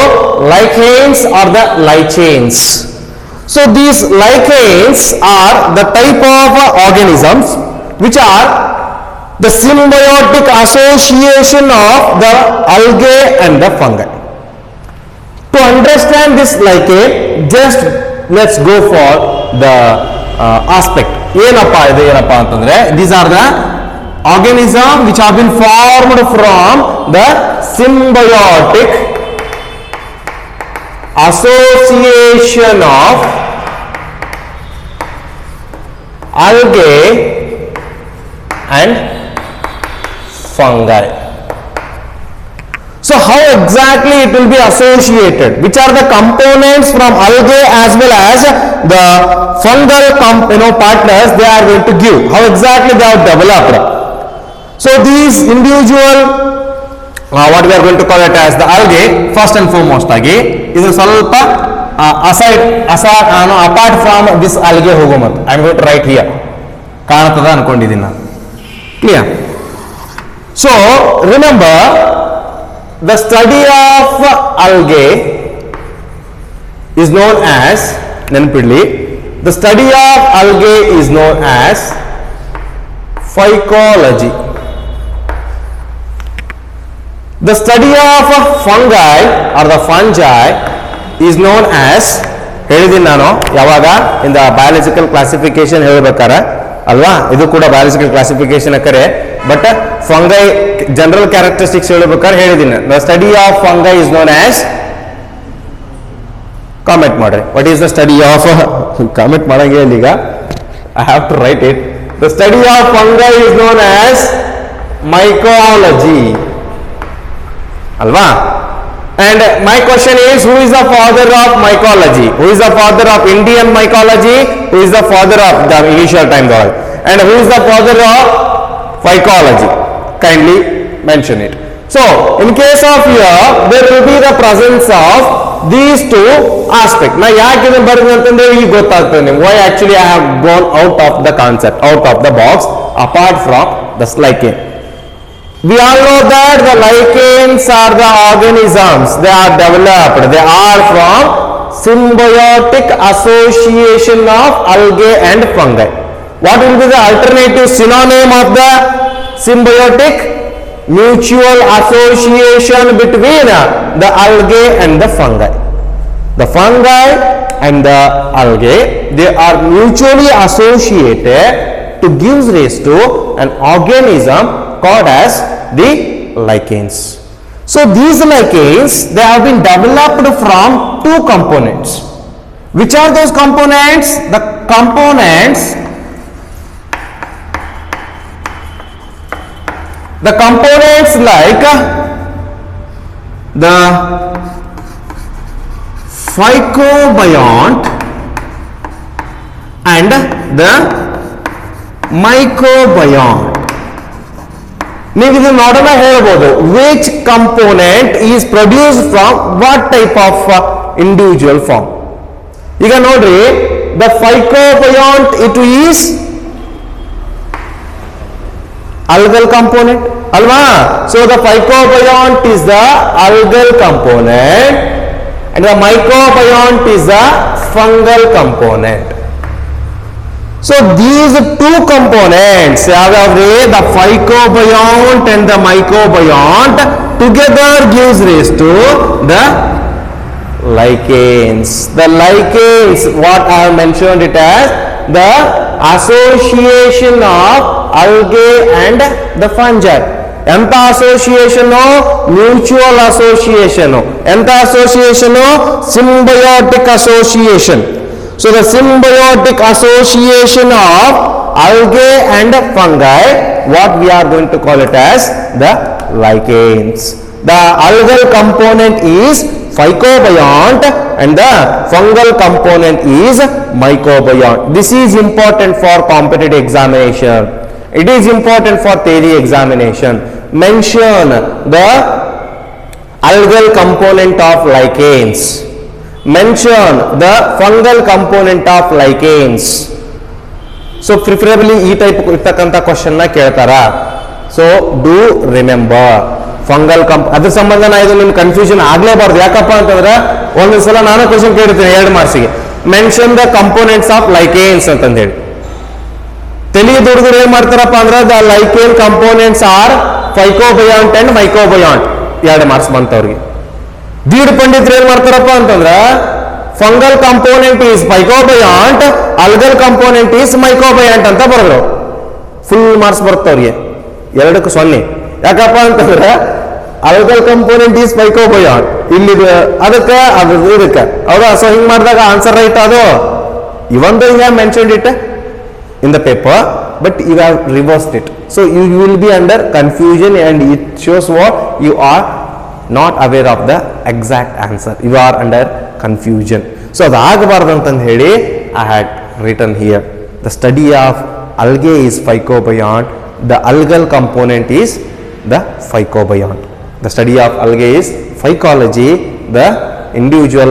lichens are the lichens. So these lichens are the type of organisms which are the symbiotic association of the algae and the fungi. To understand this lichen, just let's go for the aspect. ಏನಪ್ಪಾ ಅಂತಂದ್ರೆ, these are the organism which have been formed from the symbiotic association of algae and fungi. So how exactly it will be associated? Which are the components from algae as well as the fungal partners they are going to give? How exactly they have developed? So these individual what we are going to call it as the algae, first and foremost agi is a ಸ್ವಲ್ಪ apart from this algae ಹೋಗೋ ಮತ್ತು I am going to write here ಕಾಣ್ತದ ಅನ್ಕೊಂಡಿದ್ದೀನಿ ನಾನು. Clear? So remember, the study of algae is known as, ನೆನಪಿಡ್ಲಿ, the study of algae is known as phycology. The study of fungi or the fungi is known as, ಹೇಳಿದ್ದೀನಿ ನಾನು ಯಾವಾಗ in the biological classification ಹೇಳ್ಬೇಕಾರೆ ಅಲ್ವಾ, ಇದು ಕೂಡ biological classification ಕರೆ, but fungi general characteristics ಹೇಳ್ಬೇಕಾದ್ರೆ ಹೇಳಿದ್ದೀನಿ. The study of fungi is known as, comment ಮಾಡ್ರಿ, what is the study of comment ಮಾಡಂಗೆ ಈಗ, I have to write it. The study of fungi is known as mycology. Alva? And my question is, who is the father of mycology? Who is the father of Indian mycology? Who is the father of the initial time world? And who is the father of phycology? Kindly mention it. So, in case of here, there will be the presence of these two aspects. Now, yaake idu barudhu antandre ee gottagtade why actually I have gone out of the concept, out of the box, apart from the lichen. We all know that the lichens are the organisms, they are developed, they are from symbiotic association of algae and fungi. What will be the alternative synonym of the symbiotic? Mutual association between the algae and the fungi. The fungi and the algae, they are mutually associated to give rise to an organism called as the lichens. So these lichens, they have been developed from two components. Which are those components? The components like the phycobiont and the mycobiont. ನೀವು ಇದು ನೋಡೋಣ ಹೇಳ್ಬೋದು which component is produced from what type of individual form. ಈಗ ನೋಡ್ರಿ, the phycobiont it is algal component alva. So the phycobiont is the algal component and the mycobiont is the fungal component. So these two components, the phycobiont and the mycobiont together gives rise to the lichens. The lichens, what I have mentioned it as the association of algae and the fungi. ಎಂತ association? Mutual association. ಎಂತ association? Symbiotic association. So the symbiotic association of algae and fungi, what we are going to call it as the lichens. The algal component is phycobiont and the fungal component is mycobiont. This is important for competitive examination. It is important for theory examination. Mention the algal component of lichens. Mention the fungal component of lichens. So preferably ಈ type ಇರ್ತಕ್ಕಂಥ question ನ ಕೇಳ್ತಾರ. So do remember fungal ಅದ್ರ ಸಂಬಂಧ ನಾ ಇದು ನಿಮ್ confusion ಆಗ್ಲೇಬಾರ್ದು. ಯಾಕಪ್ಪ ಅಂತಂದ್ರೆ ಒಂದೊಂದ್ಸಲ ನಾನು ಕ್ವಶನ್ ಕೇಳ್ತೀನಿ 2 ಮಾರ್ಕ್ಸಿಗೆ, mention the components of lichens ಅಂತಂದ ಹೇಳಿ. ತೆಲಿ ದುಡ್ದು ಏನ್ ಮಾಡ್ತಾರಪ್ಪ ಅಂದ್ರೆ the lichen components are phycobiont and mycobiont, 2 marks ಬಂತವ್ರಿಗೆ. ಬೀಡ್ ಪಂಡಿತರು ಏನ್ ಮಾಡ್ತಾರಪ್ಪ ಅಂತಂದ್ರ fungal component is phycobiont, algal component is mycobiont ಅಂತ ಬರೋದು. ಫುಲ್ ಮಾರ್ಕ್ಸ್ ಬರ್ತವ್ರಿಗೆ 2-0. ಯಾಕಪ್ಪ ಅಂತಂದ್ರೆ ಅಲ್ಗಲ್ ಕಂಪೋನೆಂಟ್ ಈಸ್ ಫೈಕೋಬಯಾಂಟ್, ಇಲ್ಲಿ ಅದಕ್ಕೆ ಅದು ಇದಕ್ಕೆ ಹೌದಾ. ಸೊ ಹಿಂಗ್ ಮಾಡಿದಾಗ ಆನ್ಸರ್ ರೈಟ್ ಅದು. Even you have mentioned it in the paper, but you have reversed it. So you will be under confusion and it shows what you are not aware of the exact answer. You are under confusion. So ಅದಾಗಬಾರ್ದು ಅಂತಂದು ಹೇಳಿ I had written here. The study of algae is phycobiont. The algal component is the phycobiont. The study of algae is phycology. The individual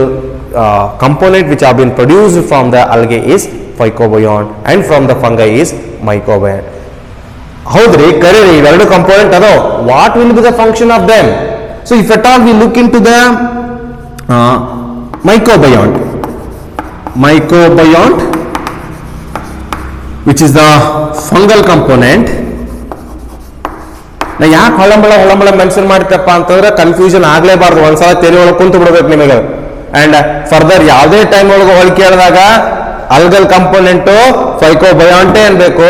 component which have been produced from the algae is phycobiont and from the fungi is mycobiont. ಹೌದ್ರಿ, ಕರೀರಿ, ಇವೆರಡು component ಅದೋ. What will be the function of them? So if at all we look into the mycobiont which is the fungal component. ನಾ ಯಾಕೆ ಹೊಳಂಬಳ mention ಮಾಡ್ತಪ್ಪ ಅಂತಂದ್ರೆ confusion ಆಗ್ಲೇಬಾರ್ದು, ಒಂದ್ಸಲ ತೆರೆ ಒಳಗೆ ಕುಂತು ಬಿಡ್ಬೇಕು ನಿಮಗೆ. ಅಂಡ್ ಫರ್ದರ್ ಯಾವುದೇ ಟೈಮ್ ಒಳಗೆ ಹೊಳ್ ಕೇಳಿದಾಗ ಅಲ್ಗಲ್ ಕಂಪೋನೆಂಟು ಫೈಕೋಬಯಾಂಟೆ ಅನ್ಬೇಕು,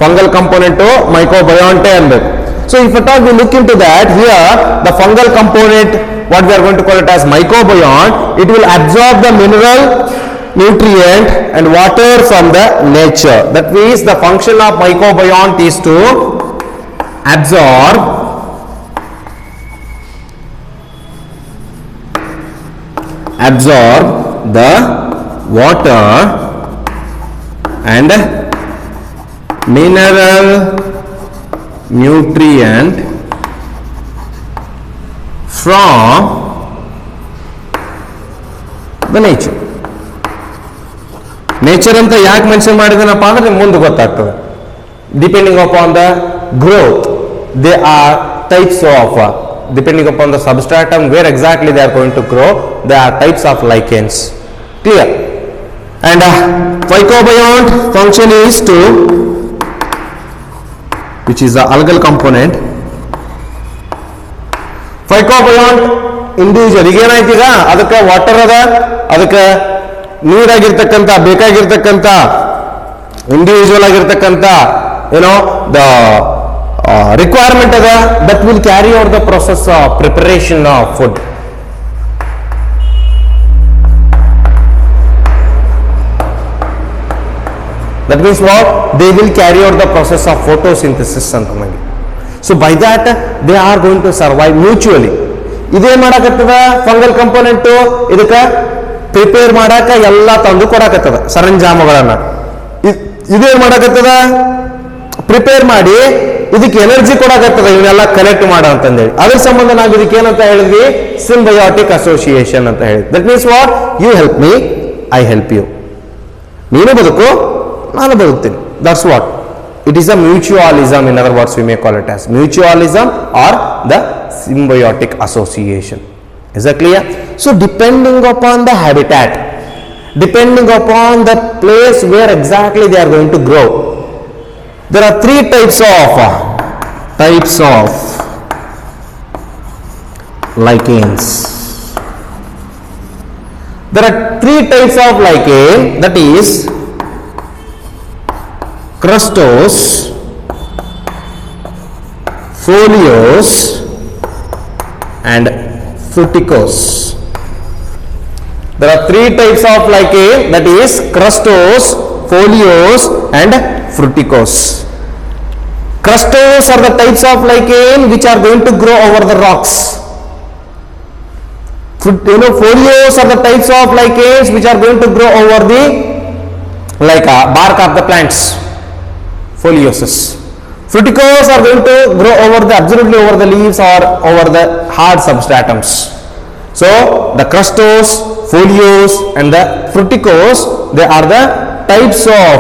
ಫಂಗಲ್ ಕಂಪೋನೆಂಟು ಮೈಕೋಬಯಾಂಟೆ ಅನ್ಬೇಕು. So if at all we look into that, here the fungal component, what we are going to call it as mycobiont, it will absorb the mineral, nutrient and water from the nature. That means the function of mycobiont is to absorb the water and mineral, nutrient from the nature. Nature ಅಂತ ಯಾಕೆ mention ಮಾಡಿದನಪ್ಪ ಅಂದ್ರೆ ಮುಂದೆ ಗೊತ್ತಾಗ್ತದೆ. Depending upon the growth, they are types of, depending upon the substratum where exactly they are going to grow, they are types of lichens. Clear? And phycobiont function is to, which is the algal component. phycobiont individual ಈಗ ಏನಾಯ್ತು, ಈಗ ಅದಕ್ಕೆ water ಅದ, ಅದಕ್ಕೆ ನೀರಾಗಿರ್ತಕ್ಕಂಥ ಬೇಕಾಗಿರ್ತಕ್ಕಂಥ individual ಆಗಿರ್ತಕ್ಕಂಥ ಏನೋ the requirement ಅದ, that will carry out the process of preparation of food. That means what? They will carry out the process of photosynthesis ಅಂತ ನಮಗೆ. So by that they are going to survive mutually. ಇದೇ ಮಾಡಕತ್ತದ fungal component, ಇದಕ್ಕೆ prepare ಮಾಡಾಕ ಎಲ್ಲ ತಂದು ಕೊಡಕತ್ತದ ಸರಂಜಾಮಗಳನ್ನ. ಇದೇನ್ ಮಾಡಕತ್ತದ? Prepare ಮಾಡಿ ಇದಕ್ಕೆ ಎನರ್ಜಿ ಕೊಡಕತ್ತದ, ಇವನ್ನೆಲ್ಲ ಕಲೆಕ್ಟ್ ಮಾಡ ಅಂತಂದೇಳಿ. ಅದ್ರ ಸಂಬಂಧ ನಾವು ಇದಕ್ಕೆ ಏನಂತ ಹೇಳಿದ್ವಿ? ಸಿಂಬಯೋಟಿಕ್ ಅಸೋಸಿಯೇಷನ್ ಅಂತ ಹೇಳಿದ್ವಿ. That means what? You help me, I help you. ನೀನು ಬದುಕು, ನಾನು ಬದುಕ್ತೀನಿ. That's what it is. A mutualism, in other words we may call it as mutualism or the symbiotic association. Is that clear? So depending upon the habitat, depending upon the place where exactly they are going to grow, there are three types of lichens. There are three types of lichen, that is crustose, foliose and fruticose. There are three types of lichen, that is crustose, foliose and fruticose. Crustose are the types of lichen which are going to grow over the rocks. Foliose are the types of lichens which are going to grow over the bark of the plants. Foliosis. Fruticose are going to grow absolutely over the leaves or over the hard substratums. So the crustose, foliose and the fruticose, they are the types of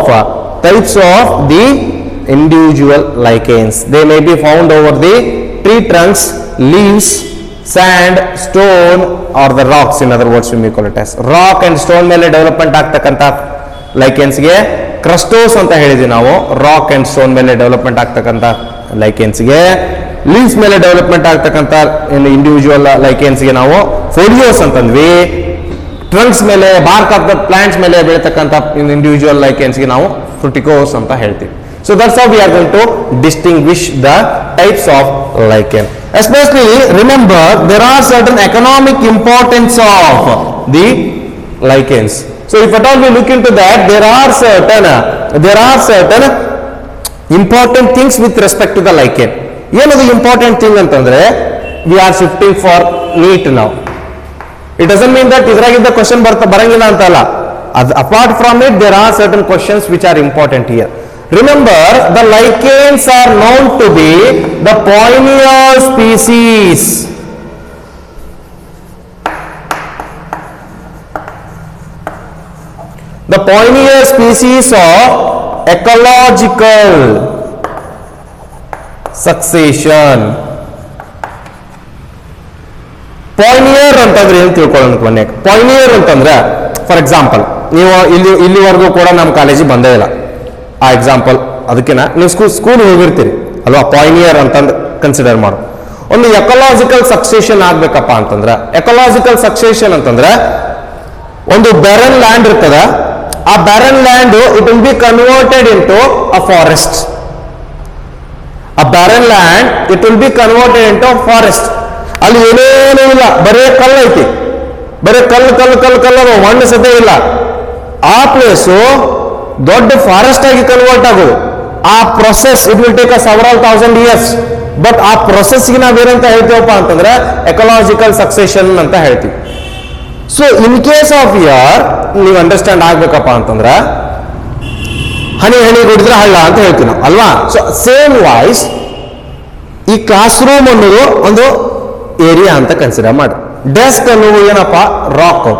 the individual lichens. They may be found over the tree trunks, leaves, sand, stone or the rocks. In other words we may call it as rock and stone ಮೇಲೆ development ಆಗ್ತಕ್ಕಂಥ ಲೈಕೆನ್ಸ್ಗೆ ಕ್ರಸ್ಟೋಸ್ ಅಂತ ಹೇಳಿದ್ವಿ ನಾವು. Rock and stone ಮೇಲೆ development ಆಗ್ತಕ್ಕಂಥ ಲೈಕೆನ್ಸ್ಗೆ, leaves ಮೇಲೆ development ಆಗ್ತಕ್ಕಂಥ individual ಲೈಕೆನ್ಸ್ಗೆ ನಾವು ಫೋಲಿಯೋಸ್ ಅಂತಂದ್ವಿ. ಟ್ರಂಕ್ಸ್ ಮೇಲೆ, ಬಾರ್ಕ್ ಆಫ್ ದ ಪ್ಲಾಂಟ್ಸ್ ಮೇಲೆ ಬೆಳೀತಕ್ಕಂಥ ಇಂಡಿವಿಜುವಲ್ ಲೈಕೆನ್ಸ್ಗೆ ನಾವು ಫ್ರುಟಿಕೋಸ್ ಅಂತ ಹೇಳ್ತೀವಿ. So that's how we are going to distinguish the types of lichen. Especially remember, there are certain economic importance of the lichens. So if at all we look into that, there are certain important things with respect to the lichen. ಏನದು important thing ಅಂತಂದ್ರೆ, we are shifting for NEET now. It doesn't mean that ಇದ್ರಾಗಿದ್ದ question ಬರಂಗಿಲ್ಲ ಅಂತಲ್ಲ. Apart from it, there are certain questions which are important here. Remember, the lichens are known to be the pioneer species. The pioneer species of ecological succession. Pioneer ಅಂತಂದ್ರೆ ಏನು ತಿಳ್ಕೊಳ್ಳೋಣ ಕೊನೆಗೆ. Pioneer ಅಂತಂದ್ರೆ for example ನೀವು ಇಲ್ಲಿವರೆಗೂ ಕೂಡ ನಮ್ಮ ಕಾಲೇಜಿಗೆ ಬಂದೇ ಇಲ್ಲ. ಆ ಎಕ್ಸಾಂಪಲ್ ಅದಕ್ಕಿನ ನೀವು ಸ್ಕೂಲ್ ಹೋಗಿರ್ತೀರಿ ಅಲ್ವಾ. ಪಾಯ್ನಿಯರ್ ಅಂತಂದು ಕನ್ಸಿಡರ್ ಮಾಡು. ಒಂದು ಎಕಲಾಜಿಕಲ್ ಸಕ್ಸೇಷನ್ ಆಗ್ಬೇಕಪ್ಪ ಅಂತಂದ್ರೆ, ಎಕಲಾಜಿಕಲ್ ಸಕ್ಸೇಷನ್ ಅಂತಂದ್ರೆ ಒಂದು ಬ್ಯಾರನ್ ಲ್ಯಾಂಡ್ ಇರ್ತದ. ಆ barren land it will be converted into a forest. ಆ barren land it will be converted into a forest. ಅಲ್ಲಿ ಏನೇನೂ ಇಲ್ಲ, ಬರೇ ಕಲ್ಲು ಐತಿ, ಬರೇ ಕಲ್ಲು ಮಣ್ಣು ಸದ್ಯ ಇಲ್ಲ. ಆ ಪ್ಲೇಸು ದೊಡ್ಡ ಫಾರೆಸ್ಟ್ ಆಗಿ ಕನ್ವರ್ಟ್ ಆಗೋದು. ಆ process it will take a several thousand years. But ಆ ಪ್ರೊಸೆಸ್ಗೆ ನಾವೇನಂತ ಹೇಳ್ತೀವಪ್ಪ ಅಂತಂದ್ರೆ ಎಕಲಾಜಿಕಲ್ ಸಕ್ಸೆಷನ್ ಅಂತ ಹೇಳ್ತೀವಿ. So in case of year ನೀವು ಅಂಡರ್ಸ್ಟ್ಯಾಂಡ್ ಆಗ್ಬೇಕಪ್ಪ ಅಂತಂದ್ರೆ ಹನಿ ಗುಡಿದ್ರೆ ಹಳ್ಳ ಅಂತ ಹೇಳ್ತೀವಿ ನಾವು ಅಲ್ವಾ. ಸೊ ಸೇಮ್ ವಾಯ್ಸ್ ಈ ಕ್ಲಾಸ್ ರೂಮ್ ಅನ್ನೋದು ಒಂದು ಏರಿಯಾ ಅಂತ ಕನ್ಸಿಡರ್ ಮಾಡಿ. ಡೆಸ್ಕ್ ಅನ್ನೋದು ಏನಪ್ಪ, ರಾಕ್.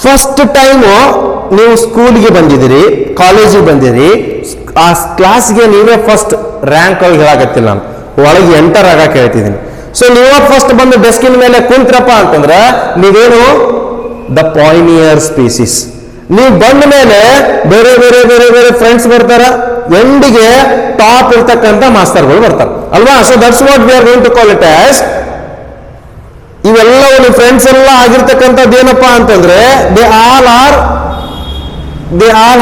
ಫಸ್ಟ್ ಟೈಮು ನೀವು ಸ್ಕೂಲ್ಗೆ ಬಂದಿದ್ದೀರಿ, ಕಾಲೇಜಿಗೆ ಬಂದಿರಿ, ಆ ಕ್ಲಾಸ್ಗೆ ನೀವೇ ಫಸ್ಟ್ ರ್ಯಾಂಕ್ ಆಗಿ ಹೇಳಾಕತ್ತಿಲ್ಲ, ನಾನು ಒಳಗೆ ಎಂಟರ್ ಆಗಕ್ಕೆ ಹೇಳ್ತಿದ್ದೀನಿ. ಸೊ ನೀವೇ ಫಸ್ಟ್ ಬಂದು ಡೆಸ್ಕಿನ ಮೇಲೆ ಕುಂತ್ರಪ್ಪ ಅಂತಂದ್ರೆ ನೀವೇನು ದ ಪಾಯ್ನಿಯರ್ ಸ್ಪೀಸೀಸ್. ನೀವು ಬಂದ ಮೇಲೆ ಬೇರೆ ಬೇರೆ ಬೇರೆ ಬೇರೆ ಫ್ರೆಂಡ್ಸ್ ಬರ್ತಾರ, ಎಂಡಿಗೆ ಟಾಪ್ ಇರ್ತಕ್ಕಂಥ ಮಾಸ್ತರ್ಗಳು ಬರ್ತಾರೆ ಅಲ್ವಾ. So that's what we are going to call it as. ಇವೆಲ್ಲ ಒಂದು ಫ್ರೆಂಡ್ಸ್ ಎಲ್ಲ ಆಗಿರ್ತಕ್ಕಂಥದ್ದು ಏನಪ್ಪಾ ಅಂತಂದ್ರೆ they all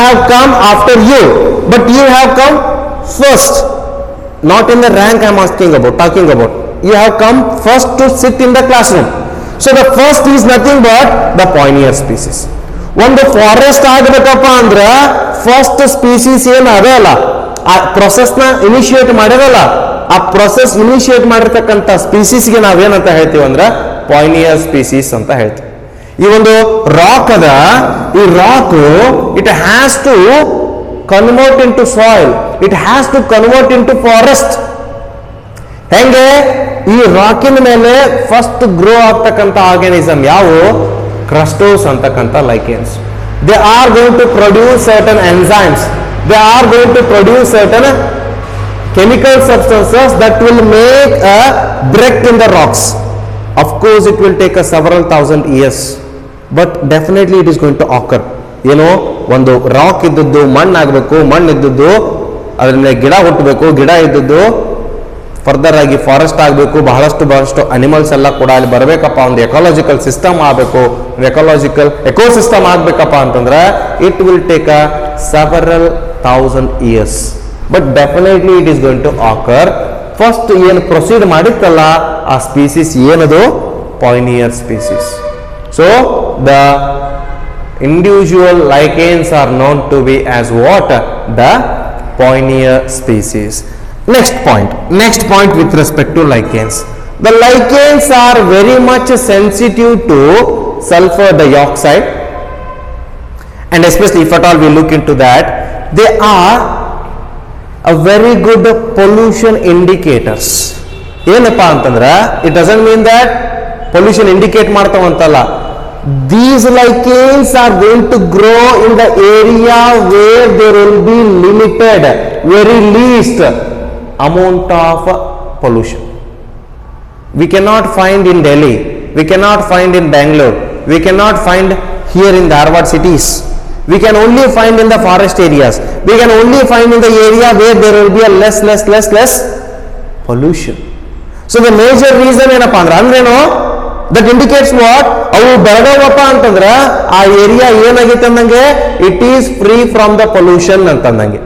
have come after you, but you have come first, not in the rank I am talking about. You have come first to sit in the classroom. So the first is nothing but the pioneer species. ಒಂದು forest ಆಗಬೇಕಪ್ಪ ಅಂದ್ರೆ first species ಏನು ಅದೇ ಅಲ್ಲ, ಆ ಪ್ರೊಸೆಸ್ನ initiate ಮಾಡಿರಲ್ಲ, ಆ process initiate ಮಾಡಿರ್ತಕ್ಕಂಥ ಸ್ಪೀಸೀಸ್ಗೆ ನಾವೇನಂತ ಹೇಳ್ತೀವಿ ಅಂದ್ರೆ ಪಾಯ್ನಿಯರ್ ಸ್ಪೀಸೀಸ್ ಅಂತ ಹೇಳ್ತೀವಿ. ಈ ಒಂದು ರಾಕ್ ಅದ, ಈ rock it has to convert into soil, it has to convert into forest. ಹೆಂಗೆ ಈ ರಾಕಿನ ಮೇಲೆ ಫಸ್ಟ್ ಗ್ರೋ ಆಗ್ತಕ್ಕಂಥ ಆರ್ಗಾನಿಸಮ್ ಯಾವ, ಕ್ರಸ್ಟೋಸ್ ಅಂತಕ್ಕಂಥ lichens. They are going to produce certain enzymes, they are going to produce certain chemical substances that will make a break in the rocks. Of course it will take a several thousand years, but definitely it is going to occur. ಏನೋ ಒಂದು rock ಇದ್ದದ್ದು ಮಣ್ಣು ಆಗಬೇಕು, ಮಣ್ಣು ಇದ್ದದ್ದು ಅದರಿಂದ ಗಿಡ ಹುಟ್ಟಬೇಕು, ಗಿಡ ಇದ್ದದ್ದು ಫರ್ದರ್ ಆಗಿ ಫಾರೆಸ್ಟ್ ಆಗಬೇಕು, ಬಹಳಷ್ಟು ಅನಿಮಲ್ಸ್ ಎಲ್ಲ ಕೂಡ ಅಲ್ಲಿ ಬರಬೇಕಪ್ಪ, ಒಂದು ಎಕಾಲಜಿಕಲ್ ಸಿಸ್ಟಮ್ ಆಗಬೇಕು, ಎಕಾಲಜಿಕಲ್ ಎಕೋಸಿಸ್ಟಮ್ ಆಗಬೇಕಪ್ಪ ಅಂತಂದ್ರೆ it will take a several thousand years. But definitely it is going to occur. First ಏನು ಪ್ರೊಸೀಡ್ ಮಾಡಿತ್ತಲ್ಲ ಆ ಸ್ಪೀಸೀಸ್ ಏನದು, pioneer species. So the individual lichens are known to be as what, the pioneer species. Next point with respect to lichens. The lichens are very much sensitive to sulfur dioxide, and especially if at all we look into that, they are a very good pollution indicators. ಏನಪ್ಪಾ ಅಂತಂದ್ರೆ it doesn't mean that pollution indicate ಮಾಡ್ತಾವಂತಲ್ಲ. These lichens are going to grow in the area where there will be limited, very least amount of pollution. We cannot find in Delhi, we cannot find in Bangalore, we cannot find here in the Harvard cities. We can only find in the forest areas, we can only find in the area where there will be a less pollution. So the major reason ಏನಪ್ಪಾ ಅಂದ್ರೇನು, that indicates what, ಅವು ಬೆಳಗಾವಪ್ಪ ಅಂತಂದ್ರೆ ಆ area ಏನಾಗಿತ್ತು ಅಂದಂಗೆ it is free from the pollution ಅಂತಂದಂಗೆ.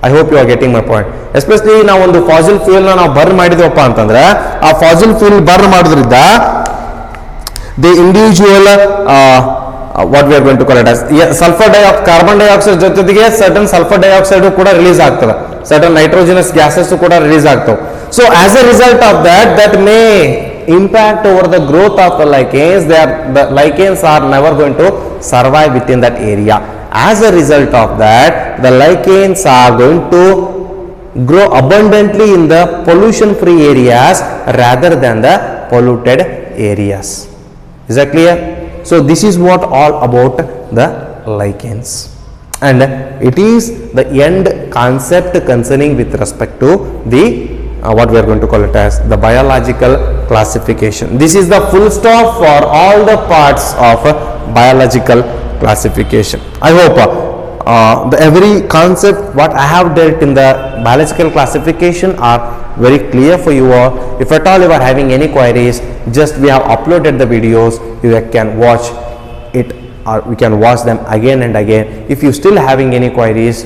I hope you are getting my point. Especially ನಾವು ಒಂದು ಫಾಸಿಲ್ ಫ್ಯೂಲ್ ನಾವು ಬರ್ನ್ ಮಾಡಿದ್ವಪ್ಪ ಅಂತಂದ್ರೆ ಆ ಫಾಸಿಲ್ ಫ್ಯೂಲ್ ಬರ್ನ್ ಮಾಡೋದ್ರಿಂದ the individual what we are going to call it as carbon dioxide ಜೊತೆಗೆ certain sulphur dioxide ಕೂಡ ರಿಲೀಸ್ ಆಗ್ತದೆ, ಸರ್ಟನ್ ನೈಟ್ರೋಜಿನಸ್ ಗ್ಯಾಸಸ್ ಕೂಡ ರಿಲೀಸ್ ಆಗ್ತವೆ. So as a result of that may impact over the growth of the lichens. The lichens are never going to survive within that area. As a result of that, the lichens are going to grow abundantly in the pollution free areas rather than the polluted areas. Is that clear? So this is what all about the lichens, and it is the end concept concerning with respect to the what we are going to call it as the biological classification. This is the full stop for all the parts of biological classification. I hope every concept what I have dealt in the biological classification are very clear for you all. If at all you are having any queries, just we have uploaded the videos, you can watch it or we can watch them again and again. If you still having any queries,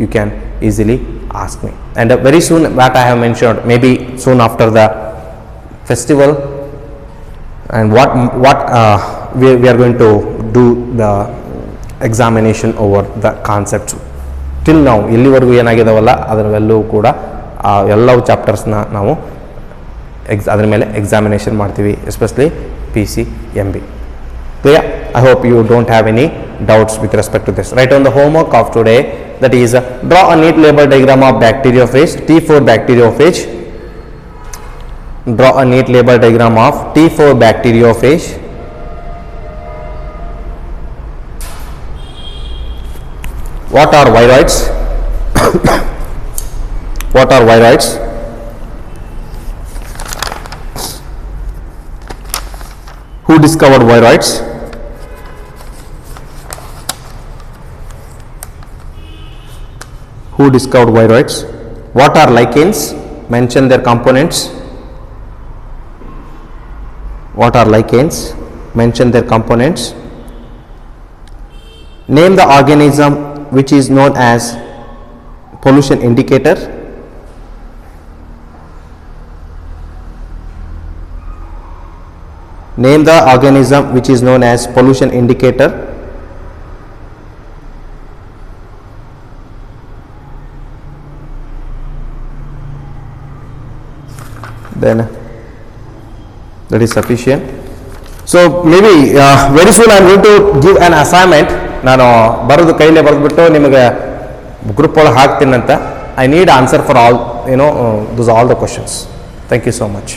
you can easily ask me, and very soon what I have mentioned, maybe soon after the festival, and what we are going to do the examination over the concepts. Till now ಇಲ್ಲಿವರೆಗೂ ಏನಾಗಿದಾವಲ್ಲ ಅದರವೆಲ್ಲವೂ ಕೂಡ ಎಲ್ಲವೂ ಚಾಪ್ಟರ್ಸ್ನ ನಾವು ಅದರ ಮೇಲೆ examination ಮಾಡ್ತೀವಿ, especially PCMB. So yeah, I hope you don't have any doubts with respect to this. Write on the homework of today, that is draw a neat label diagram of bacteriophage, T4 bacteriophage. Draw a neat label diagram of T4 bacteriophage. What are viroids? What are viroids? Who discovered viroids? Who discovered viroids? What are lichens? Mention their components. What are lichens? Mention their components. Name the organism which is known as pollution indicator. Name the organism which is known as pollution indicator. Then that is sufficient. So maybe very soon I am going to give an assignment. ನಾನು ಬರೋದು ಕೈಲೇ ಬರೆದ್ಬಿಟ್ಟು ನಿಮಗೆ group ಒಳಗೆ ಹಾಕ್ತೀನಂತ. I need answer for all, those all the questions. Thank you so much.